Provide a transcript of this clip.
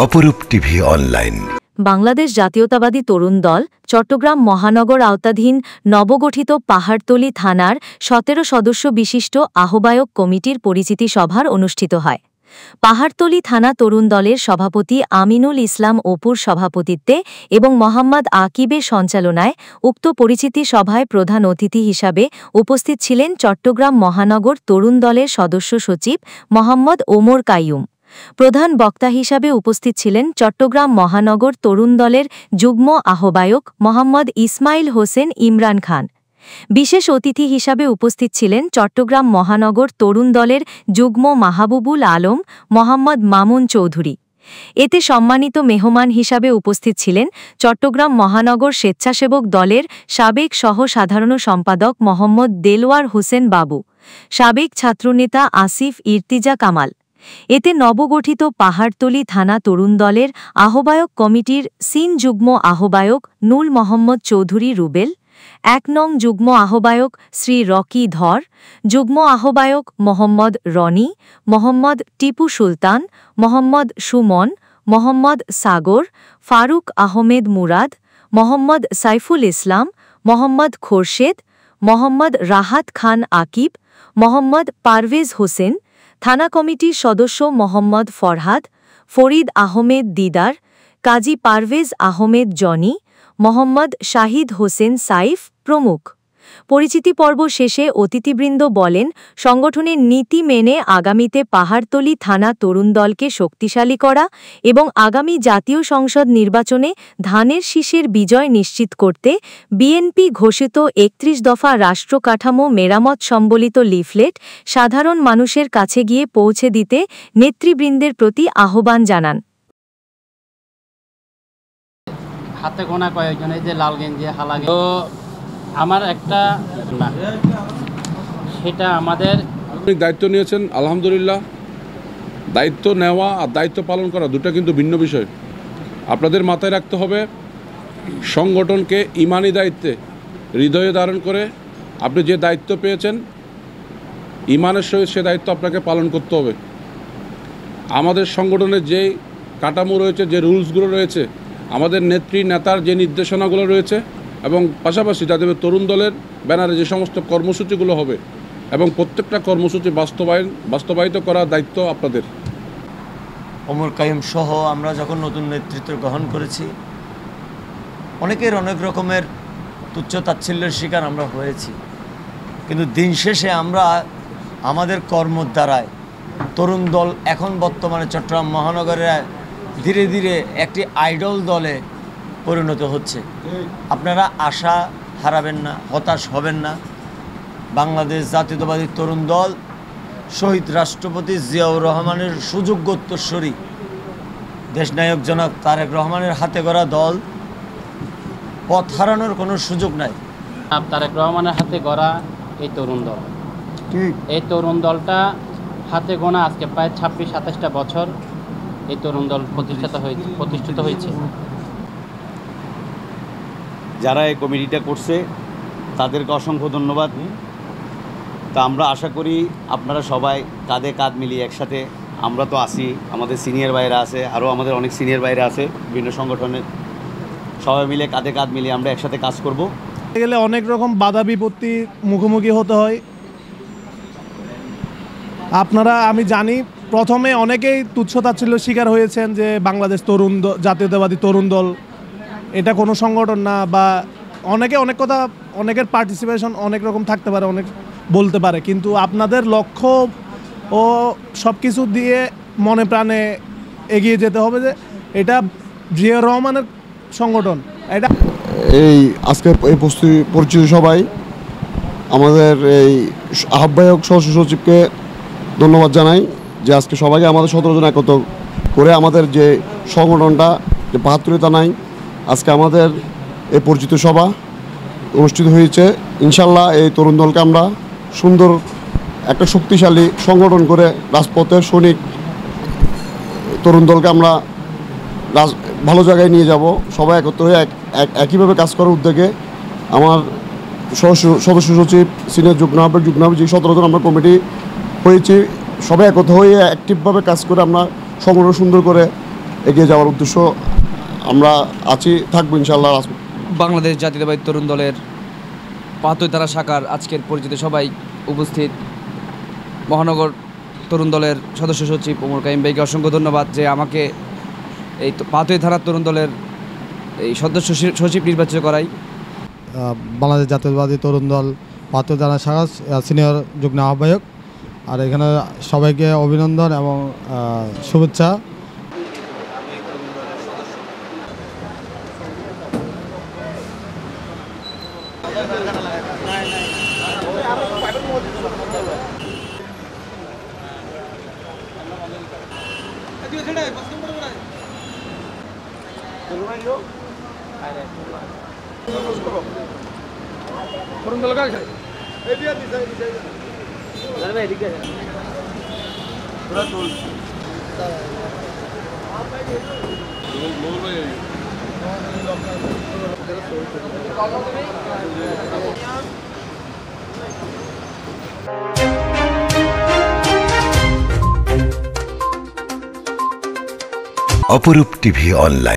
অপরূপ TV online. Bangladesh জাতীয়তাবাদী তরুণ দল চট্টগ্রাম মহানগর আওতাধীন নবগঠিত পাহাড়তলী থানার ১৭ সদস্য বিশিষ্ট আহ্বায়ক কমিটির পরিচিতি সভার অনুষ্ঠিত হয়। পাহাড়তলী থানা তরুণ দলের সভাপতি আমিনুল ইসলাম অপুর সভাপতিত্বে এবং মোহাম্মদ আকিবের সঞ্চালনায় উক্ত পরিচিতি সভায় প্রধান অতিথি হিসাবে উপস্থিত ছিলেন চট্টগ্রাম মহানগর তরুণ দলের সদস্য সচিব মোহাম্মদ ওমর কাইয়ুম। প্রধান বক্তা হিসাবে উপস্থিত ছিলেন চট্টগ্রাম মহানগর তরুণ দলের যুগ্ম আহ্বায়ক মোহাম্মদ ইসমাইল হোসেন ইমরান খান। বিশেষ অতিথি হিসাবে উপস্থিত ছিলেন চট্টগ্রাম মহানগর তরুণ দলের যুগ্ম মাহবুবুল আলম মোহাম্মদ মামুন চৌধুরী। এতে সম্মানিত মেহমান হিসাবে উপস্থিত ছিলেন চট্টগ্রাম মহানগর স্বেচ্ছাসেবক দলের সাবেক সহ সাধারণ সম্পাদক মোহাম্মদ দেলওয়ার হোসেন বাবু, সাবেক ছাত্রনেতা আসিফ ইর্তিজা কামাল। এতে নবগঠিত পাহাড়তলী থানা তরুণ দলের আহ্বায়ক কমিটির সিন যুগ্ম আহ্বায়ক নুল মোহাম্মদ চৌধুরী রুবেল, ১ নং যুগ্ম আহ্বায়ক শ্রী রকি ধর, যুগ্ম আহ্বায়ক মোহাম্মদ রনি, মোহাম্মদ টিপু সুলতান, মোহাম্মদ সুমন, মোহাম্মদ সাগর, ফারুক আহমেদ মুরাদ, মোহাম্মদ সাইফুল ইসলাম, মোহাম্মদ খোরশেদ, মোহাম্মদ রাহাত খান আকিব, মোহাম্মদ পারভেজ হোসেন, থানা কমিটির সদস্য মোহাম্মদ ফরহাদ, ফরিদ আহমেদ দিদার, কাজী পারভেজ আহমেদ জনি, মোহাম্মদ শাহিদ হোসেন সাইফ প্রমুখ। পরিচিতি পর্ব শেষে অতিথিবৃন্দ বলেন, সংগঠনের নীতি মেনে আগামীতে পাহাড়তলী থানা তরুণ দলকে শক্তিশালী করা এবং আগামী জাতীয় সংসদ নির্বাচনে ধানের শীষের বিজয় নিশ্চিত করতে বিএনপি ঘোষিত ৩১ দফা রাষ্ট্র কাঠামো মেরামত সম্বলিত লিফলেট সাধারণ মানুষের কাছে গিয়ে পৌঁছে দিতে নেতৃবৃন্দের প্রতি আহ্বান জানান। হাতে গোনা কয়েকজন, এই যে লাল গেঞ্জি হালা গেঞ্জি, তো আমার একটা না, সেটা আমাদের দায়িত্ব নিয়েছেন আলহামদুলিল্লাহ। দায়িত্ব নেওয়া আর দায়িত্ব পালন করা দুটো কিন্তু ভিন্ন বিষয়। আপনাদের মাথায় রাখতে হবে, সংগঠনকে ইমানি দায়িত্বে হৃদয়ে ধারণ করে আপনি যে দায়িত্ব পেয়েছেন ইমানের সহিত সে দায়িত্ব আপনাকে পালন করতে হবে। আমাদের সংগঠনের যে কাঠামো রয়েছে, যে রুলসগুলো রয়েছে, আমাদের নেত্রী নেতার যে নির্দেশনাগুলো রয়েছে এবং পাশাপাশি যাদের তরুণ দলের ব্যানারে যে সমস্ত কর্মসূচিগুলো হবে এবং প্রত্যেকটা কর্মসূচি বাস্তবায়িত করার দায়িত্ব আপনাদের। ওমর কাইয়ুম সহ আমরা যখন নতুন নেতৃত্ব গ্রহণ করেছি, অনেকের অনেক রকমের তুচ্ছ তাচ্ছিল্যের শিকার আমরা হয়েছি, কিন্তু দিন শেষে আমরা আমাদের কর্মের দ্বারায় তরুণ দল এখন বর্তমানে চট্টগ্রাম মহানগরে ধীরে ধীরে একটি আইডল দলে পরিণত হচ্ছে। আপনারা আশা হারাবেন না, হতাশ হবেন না। বাংলাদেশ জাতীয়তাবাদী তরুণ দল শহীদ রাষ্ট্রপতি জিয়াউর রহমানের সুযোগ্য উত্তরসূরি দেশনায়ক জনাব তারেক রহমানের হাতে গড়া দল, পথ হারানোর কোনো সুযোগ নাই। তারেক রহমানের হাতে গড়া এই তরুণ দল, এই তরুণ দলটা হাতে গোনা আজকে প্রায় ২৬-২৭টা বছর এই তরুণ দল প্রতিষ্ঠিত হয়েছে। যারা এই কমিটিটা করছে তাদেরকে অসংখ্য ধন্যবাদ। তা আমরা আশা করি আপনারা সবাই কাঁধে কাঁধ মিলিয়ে একসাথে, আমরা তো আছি, আমাদের সিনিয়র ভাইরা আছে, আরও আমাদের অনেক সিনিয়র ভাইরা আছে বিভিন্ন সংগঠনের, সবাই মিলে কাঁধে কাঁধ মিলিয়ে আমরা একসাথে কাজ করব। গেলে অনেক রকম বাধা বিপত্তি মুখোমুখি হতে হয়। আপনারা, আমি জানি প্রথমে অনেকেই তুচ্ছতাচ্ছিল্যের শিকার হয়েছেন যে বাংলাদেশ জাতীয়তাবাদী তরুণ দল এটা কোনো সংগঠন না, বা অনেকে অনেক কথা, অনেকের পার্টিসিপেশন অনেক রকম থাকতে পারে, অনেক বলতে পারে, কিন্তু আপনাদের লক্ষ্য ও সব কিছু দিয়ে মনে প্রাণে এগিয়ে যেতে হবে যে এটা জিয়াউর রহমানের সংগঠন। এটা এই আজকে এই পরিচিত সবাই আমাদের এই আহ্বায়ক সদস্য সচিবকে ধন্যবাদ জানাই যে আজকে সবাইকে আমাদের ১৭ জন একত্র করে আমাদের যে সংগঠনটা যে পাহাড়তলী থানায় আজকে আমাদের এই পরিচিত সভা অনুষ্ঠিত হয়েছে। ইনশাল্লাহ এই তরুণ দলকে আমরা সুন্দর একটা শক্তিশালী সংগঠন করে রাজপথের সৈনিক তরুণ দলকে আমরা ভালো জায়গায় নিয়ে যাব। সবাই একত্র হয়ে একইভাবে কাজ করার উদ্যোগে আমার সদস্য সচিব, সিনিয়র যুগ্ম আহ্বায়ক যে 17 জন আমরা কমিটি হয়েছি, সবাই একত্র হয়ে অ্যাক্টিভভাবে কাজ করে আমরা সংগঠন সুন্দর করে এগিয়ে যাওয়ার উদ্দেশ্য আমরা থাকবো ইনশাআল্লাহ। বাংলাদেশ জাতীয়তাবাদী তরুণ দলের ৭৫ ধারা শাখার আজকের পরিচিত সবাই উপস্থিত, মহানগর তরুণ দলের সদস্য সচিব ওমর কাইম ভাইকে অসংখ্য ধন্যবাদ যে আমাকে এই ৭৫ ধারা তরুণ দলের এই সদস্য সচিব নির্বাচিত করাই। বাংলাদেশ জাতীয়তাবাদী তরুণ দল ৭৫ ধারা শাখার সিনিয়র যুগ্ম আহ্বায়ক। আর এখানে সবাইকে অভিনন্দন এবং শুভেচ্ছা। অপরূপ টিভি অনলাইন।